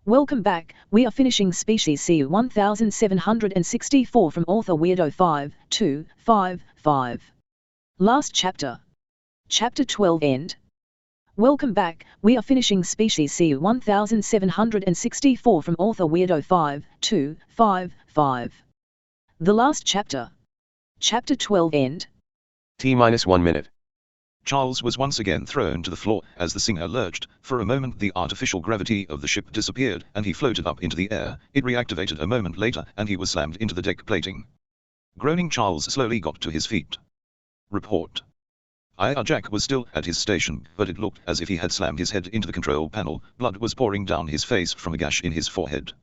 Welcome back, we are finishing species C1764 from author Weirdo 5255. Last chapter. Chapter 12 end. Welcome back, we are finishing species C1764 from author Weirdo 5255. The last chapter. Chapter 12 end. T-1 minute. Charles was once again thrown to the floor as the Singer lurched. For a moment the artificial gravity of the ship disappeared and he floated up into the air. It reactivated a moment later and he was slammed into the deck plating. Groaning, Charles slowly got to his feet. Report. Jack was still at his station, but it looked as if he had slammed his head into the control panel. Blood was pouring down his face from a gash in his forehead.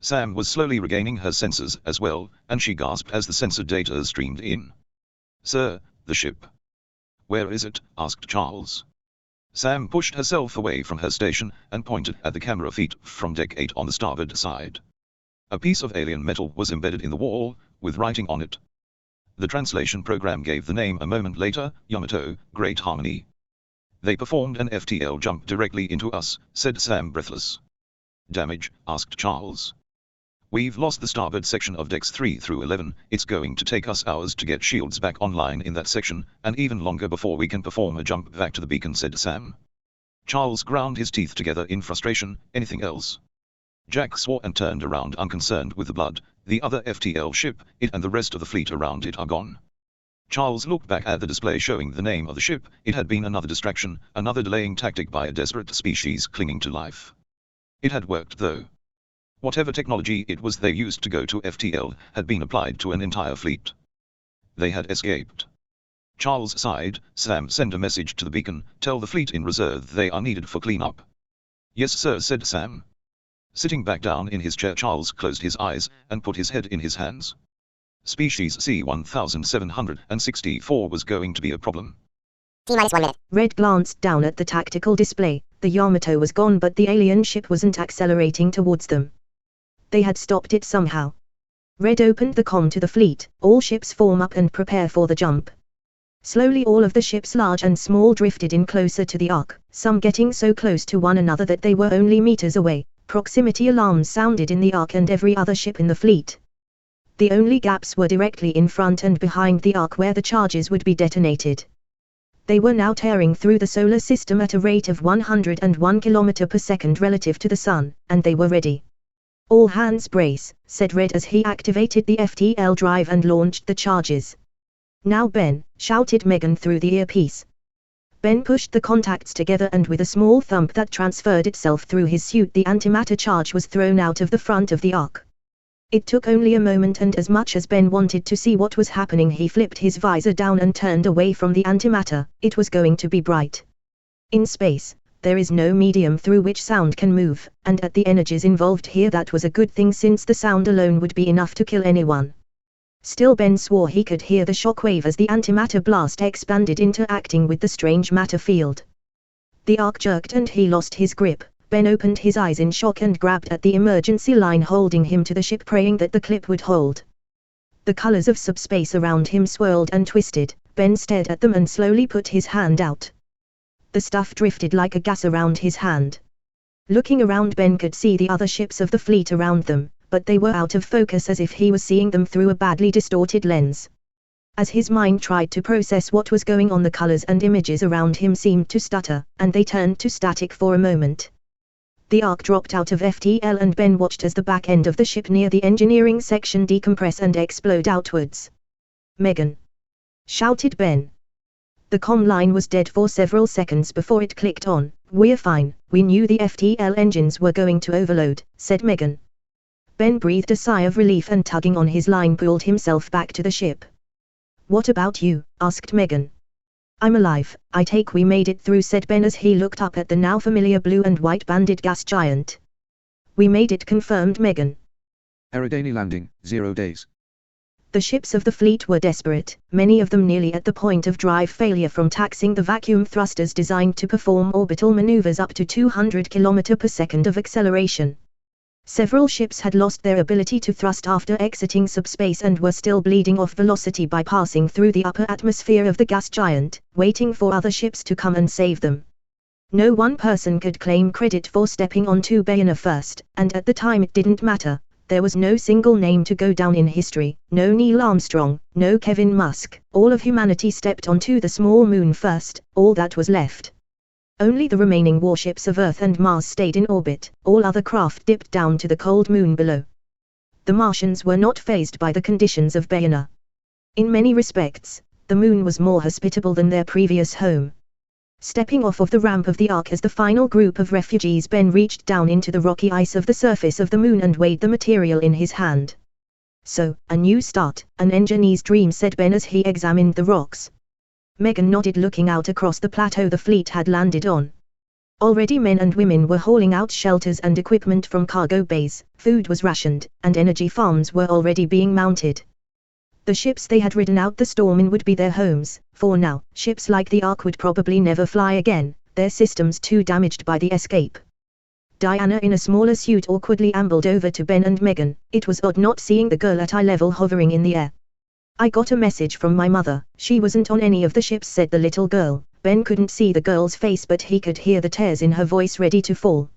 Sam was slowly regaining her senses as well, and she gasped as the sensor data streamed in. "Sir, the ship." "Where is it?" asked Charles. Sam pushed herself away from her station and pointed at the camera feed from deck 8 on the starboard side. A piece of alien metal was embedded in the wall, with writing on it. The translation program gave the name a moment later: Yamato, Great Harmony. "They performed an FTL jump directly into us," said Sam, breathless. "Damage?" asked Charles. "We've lost the starboard section of decks 3 through 11, it's going to take us hours to get shields back online in that section, and even longer before we can perform a jump back to the beacon," said Sam. Charles ground his teeth together in frustration. "Anything else?" Jack swore and turned around, unconcerned with the blood. "The other FTL ship, it and the rest of the fleet around it are gone." Charles looked back at the display showing the name of the ship. It had been another distraction, another delaying tactic by a desperate species clinging to life. It had worked though. Whatever technology it was they used to go to FTL had been applied to an entire fleet. They had escaped. Charles sighed. "Sam, send a message to the beacon, tell the fleet in reserve they are needed for cleanup." "Yes sir," said Sam. Sitting back down in his chair, Charles closed his eyes and put his head in his hands. Species C1764 was going to be a problem. T-1 minute. Red glanced down at the tactical display. The Yamato was gone, but the alien ship wasn't accelerating towards them. They had stopped it somehow. Red opened the comm to the fleet. "All ships form up and prepare for the jump." Slowly all of the ships, large and small, drifted in closer to the Ark, some getting so close to one another that they were only meters away. Proximity alarms sounded in the Ark and every other ship in the fleet. The only gaps were directly in front and behind the Ark, where the charges would be detonated. They were now tearing through the solar system at a rate of 101 km per second relative to the Sun, and they were ready. "All hands brace," said Red as he activated the FTL drive and launched the charges. "Now Ben," shouted Megan through the earpiece. Ben pushed the contacts together and with a small thump that transferred itself through his suit, the antimatter charge was thrown out of the front of the Ark. It took only a moment, and as much as Ben wanted to see what was happening, he flipped his visor down and turned away from the antimatter. It was going to be bright. In space, there is no medium through which sound can move, and at the energies involved here that was a good thing, since the sound alone would be enough to kill anyone. Still, Ben swore he could hear the shockwave as the antimatter blast expanded, interacting with the strange matter field. The Ark jerked and he lost his grip. Ben opened his eyes in shock and grabbed at the emergency line holding him to the ship, praying that the clip would hold. The colors of subspace around him swirled and twisted. Ben stared at them and slowly put his hand out. The stuff drifted like a gas around his hand. Looking around, Ben could see the other ships of the fleet around them, but they were out of focus, as if he was seeing them through a badly distorted lens. As his mind tried to process what was going on, the colors and images around him seemed to stutter, and they turned to static for a moment. The Ark dropped out of FTL and Ben watched as the back end of the ship near the engineering section decompress and explode outwards. "Megan!" shouted Ben. The comm line was dead for several seconds before it clicked on. "We're fine, we knew the FTL engines were going to overload," said Megan. Ben breathed a sigh of relief and, tugging on his line, pulled himself back to the ship. "What about you?" asked Megan. "I'm alive, I take we made it through," said Ben as he looked up at the now familiar blue and white banded gas giant. "We made it," confirmed Megan. Eridani landing, 0 days. The ships of the fleet were desperate, many of them nearly at the point of drive failure from taxing the vacuum thrusters designed to perform orbital maneuvers up to 200 km per second of acceleration. Several ships had lost their ability to thrust after exiting subspace and were still bleeding off velocity by passing through the upper atmosphere of the gas giant, waiting for other ships to come and save them. No one person could claim credit for stepping onto Bayona first, and at the time it didn't matter. There was no single name to go down in history, no Neil Armstrong, no Kevin Musk. All of humanity stepped onto the small moon first, all that was left. Only the remaining warships of Earth and Mars stayed in orbit, all other craft dipped down to the cold moon below. The Martians were not fazed by the conditions of Bayona. In many respects, the moon was more hospitable than their previous home. Stepping off of the ramp of the Ark as the final group of refugees, Ben reached down into the rocky ice of the surface of the moon and weighed the material in his hand. So, a new start, an engineer's dream, said Ben as he examined the rocks. Megan nodded, looking out across the plateau the fleet had landed on. Already men and women were hauling out shelters and equipment from cargo bays, food was rationed, and energy farms were already being mounted. The ships they had ridden out the storm in would be their homes. For now, ships like the Ark would probably never fly again, their systems too damaged by the escape. Diana, in a smaller suit, awkwardly ambled over to Ben and Megan. It was odd not seeing the girl at eye level hovering in the air. "I got a message from my mother. She wasn't on any of the ships," said the little girl. Ben couldn't see the girl's face, but he could hear the tears in her voice ready to fall.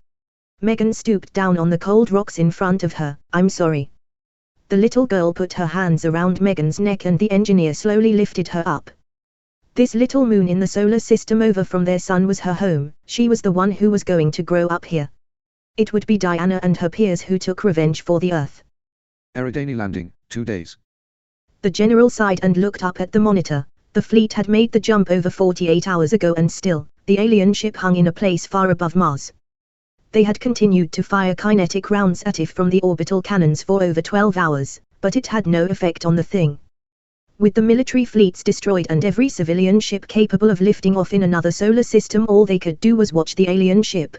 Megan stooped down on the cold rocks in front of her. "I'm sorry." The little girl put her hands around Megan's neck and the engineer slowly lifted her up. This little moon in the solar system over from their sun was her home. She was the one who was going to grow up here. It would be Diana and her peers who took revenge for the Earth. Eridani landing, 2 days. The general sighed and looked up at the monitor. The fleet had made the jump over 48 hours ago, and still, the alien ship hung in a place far above Mars. They had continued to fire kinetic rounds at it from the orbital cannons for over 12 hours, but it had no effect on the thing. With the military fleets destroyed and every civilian ship capable of lifting off in another solar system, all they could do was watch the alien ship.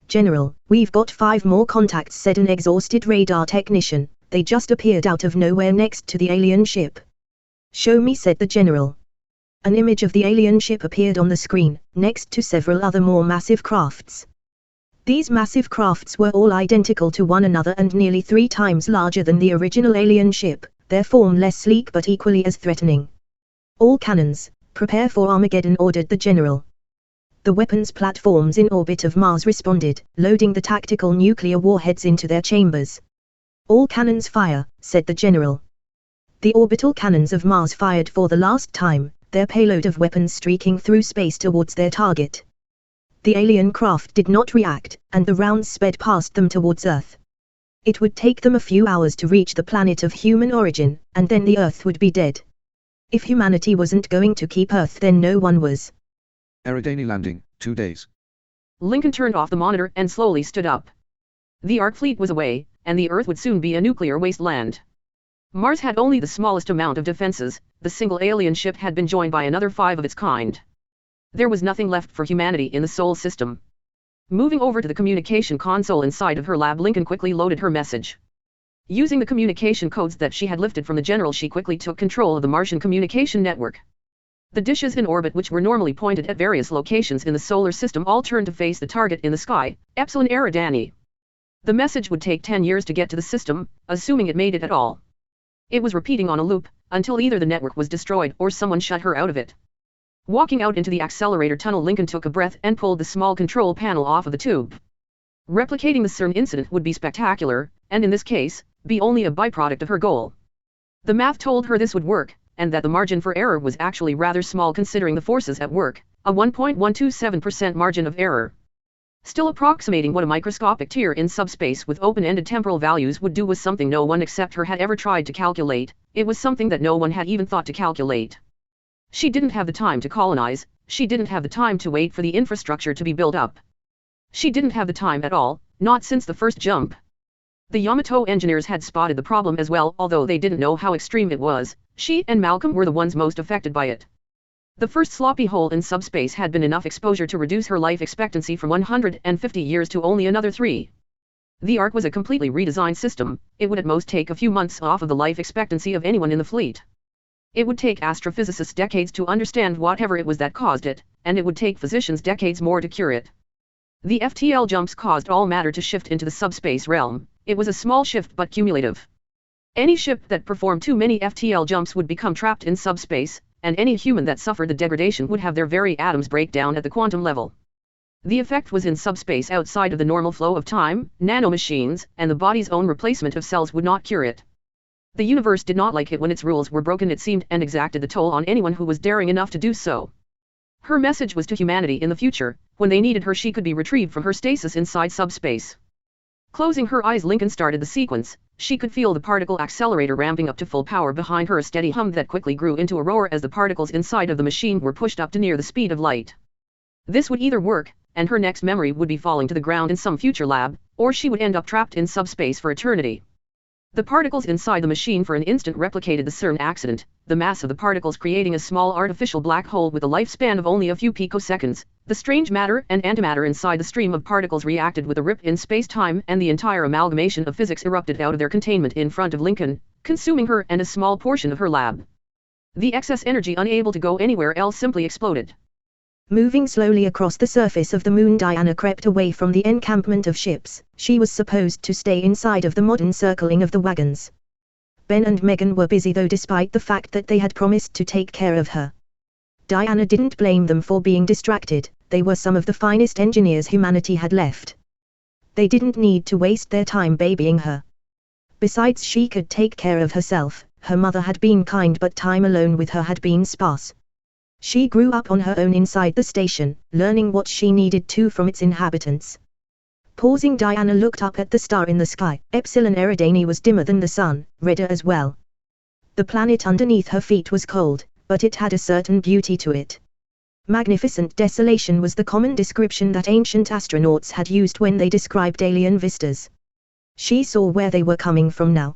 "General, we've got 5 more contacts," said an exhausted radar technician. "They just appeared out of nowhere next to the alien ship." "Show me," said the general. An image of the alien ship appeared on the screen, next to several other more massive crafts. These massive crafts were all identical to one another and nearly 3 times larger than the original alien ship, their form less sleek but equally as threatening. "All cannons, prepare for Armageddon," ordered the general. The weapons platforms in orbit of Mars responded, loading the tactical nuclear warheads into their chambers. "All cannons fire," said the general. The orbital cannons of Mars fired for the last time, their payload of weapons streaking through space towards their target. The alien craft did not react, and the rounds sped past them towards Earth. It would take them a few hours to reach the planet of human origin, and then the Earth would be dead. If humanity wasn't going to keep Earth, then no one was. Eridani landing, 2 days. Lincoln turned off the monitor and slowly stood up. The Ark fleet was away, and the Earth would soon be a nuclear wasteland. Mars had only the smallest amount of defenses. The single alien ship had been joined by another 5 of its kind. There was nothing left for humanity in the Sol system. Moving over to the communication console inside of her lab, Lincoln quickly loaded her message. Using the communication codes that she had lifted from the general, she quickly took control of the Martian communication network. The dishes in orbit, which were normally pointed at various locations in the solar system, all turned to face the target in the sky, Epsilon Eridani. The message would take 10 years to get to the system, assuming it made it at all. It was repeating on a loop, until either the network was destroyed or someone shut her out of it. Walking out into the accelerator tunnel, Lincoln took a breath and pulled the small control panel off of the tube. Replicating the CERN incident would be spectacular, and in this case, be only a byproduct of her goal. The math told her this would work, and that the margin for error was actually rather small considering the forces at work, a 1.127% margin of error. Still, approximating what a microscopic tear in subspace with open-ended temporal values would do was something no one except her had ever tried to calculate. It was something that no one had even thought to calculate. She didn't have the time to colonize, she didn't have the time to wait for the infrastructure to be built up. She didn't have the time at all, not since the first jump. The Yamato engineers had spotted the problem as well, although they didn't know how extreme it was. She and Malcolm were the ones most affected by it. The first sloppy hole in subspace had been enough exposure to reduce her life expectancy from 150 years to only another 3. The Ark was a completely redesigned system. It would at most take a few months off of the life expectancy of anyone in the fleet. It would take astrophysicists decades to understand whatever it was that caused it, and it would take physicians decades more to cure it. The FTL jumps caused all matter to shift into the subspace realm. It was a small shift but cumulative. Any ship that performed too many FTL jumps would become trapped in subspace, and any human that suffered the degradation would have their very atoms break down at the quantum level. The effect was in subspace outside of the normal flow of time, nanomachines, and the body's own replacement of cells would not cure it. The universe did not like it when its rules were broken, it seemed, and exacted the toll on anyone who was daring enough to do so. Her message was to humanity in the future: when they needed her, she could be retrieved from her stasis inside subspace. Closing her eyes, Lincoln started the sequence. She could feel the particle accelerator ramping up to full power behind her, a steady hum that quickly grew into a roar as the particles inside of the machine were pushed up to near the speed of light. This would either work, and her next memory would be falling to the ground in some future lab, or she would end up trapped in subspace for eternity. The particles inside the machine for an instant replicated the CERN accident, the mass of the particles creating a small artificial black hole with a lifespan of only a few picoseconds. The strange matter and antimatter inside the stream of particles reacted with a rip in space-time, and the entire amalgamation of physics erupted out of their containment in front of Lincoln, consuming her and a small portion of her lab. The excess energy, unable to go anywhere else, simply exploded. Moving slowly across the surface of the moon, Diana crept away from the encampment of ships. She was supposed to stay inside of the modern circling of the wagons. Ben and Megan were busy though, despite the fact that they had promised to take care of her. Diana didn't blame them for being distracted. They were some of the finest engineers humanity had left. They didn't need to waste their time babying her. Besides, she could take care of herself. Her mother had been kind, but time alone with her had been sparse. She grew up on her own inside the station, learning what she needed to from its inhabitants. Pausing, Diana looked up at the star in the sky. Epsilon Eridani was dimmer than the sun, redder as well. The planet underneath her feet was cold, but it had a certain beauty to it. Magnificent desolation was the common description that ancient astronauts had used when they described alien vistas. She saw where they were coming from now.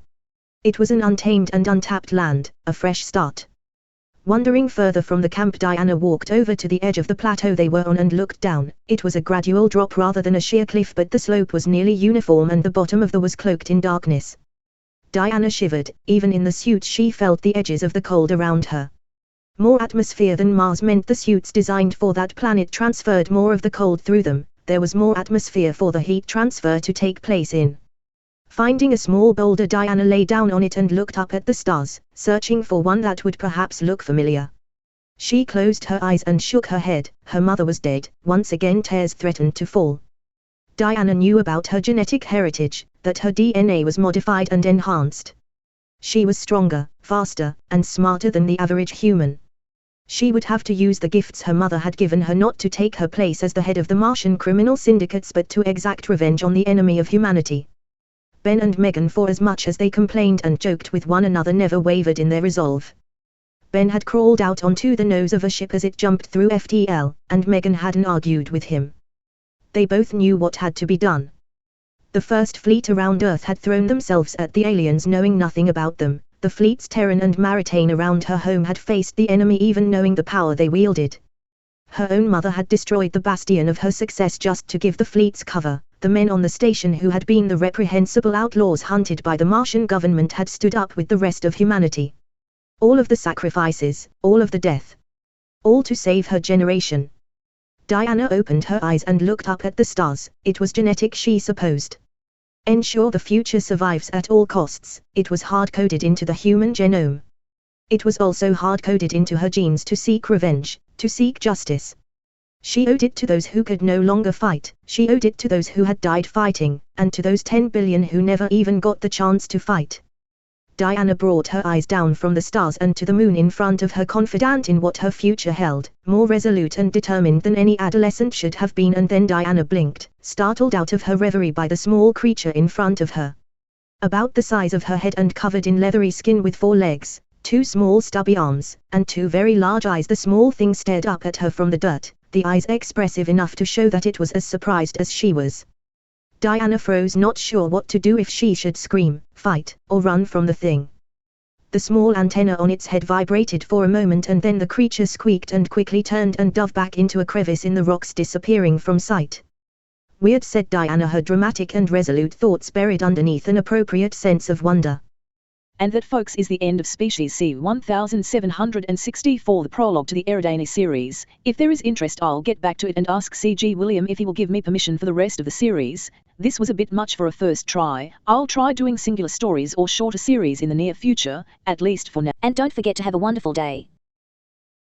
It was an untamed and untapped land, a fresh start. Wandering further from the camp, Diana walked over to the edge of the plateau they were on and looked down. It was a gradual drop rather than a sheer cliff, but the slope was nearly uniform and the bottom of the was cloaked in darkness. Diana shivered. Even in the suit she felt the edges of the cold around her. More atmosphere than Mars meant the suits designed for that planet transferred more of the cold through them. There was more atmosphere for the heat transfer to take place in. Finding a small boulder, Diana lay down on it and looked up at the stars, searching for one that would perhaps look familiar. She closed her eyes and shook her head. Her mother was dead. Once again tears threatened to fall. Diana knew about her genetic heritage, that her DNA was modified and enhanced. She was stronger, faster, and smarter than the average human. She would have to use the gifts her mother had given her, not to take her place as the head of the Martian criminal syndicates, but to exact revenge on the enemy of humanity. Ben and Megan, for as much as they complained and joked with one another, never wavered in their resolve. Ben had crawled out onto the nose of a ship as it jumped through FTL, and Megan hadn't argued with him. They both knew what had to be done. The first fleet around Earth had thrown themselves at the aliens knowing nothing about them. The fleets Terran and Maritane around her home had faced the enemy even knowing the power they wielded. Her own mother had destroyed the bastion of her success just to give the fleets cover. The men on the station who had been the reprehensible outlaws hunted by the Martian government had stood up with the rest of humanity. All of the sacrifices, all of the death. All to save her generation. Diana opened her eyes and looked up at the stars. It was genetic, she supposed. Ensure the future survives at all costs. It was hard-coded into the human genome. It was also hard-coded into her genes to seek revenge, to seek justice. She owed it to those who could no longer fight. She owed it to those who had died fighting, and to those 10 billion who never even got the chance to fight. Diana brought her eyes down from the stars and to the moon in front of her, confident in what her future held, more resolute and determined than any adolescent should have been. And then Diana blinked, startled out of her reverie by the small creature in front of her. About the size of her head and covered in leathery skin with 4 legs, 2 small stubby arms, and 2 very large eyes, the small thing stared up at her from the dirt, the eyes expressive enough to show that it was as surprised as she was. Diana froze, not sure what to do, if she should scream, fight, or run from the thing. The small antenna on its head vibrated for a moment, and then the creature squeaked and quickly turned and dove back into a crevice in the rocks, disappearing from sight. Weird, said Diana, her dramatic and resolute thoughts buried underneath an appropriate sense of wonder. And that, folks, is the end of Species C1764, the prologue to the Eridani series. If there is interest, I'll get back to it and ask CG William if he will give me permission for the rest of the series. This was a bit much for a first try. I'll try doing singular stories or shorter series in the near future, at least for now. And don't forget to have a wonderful day.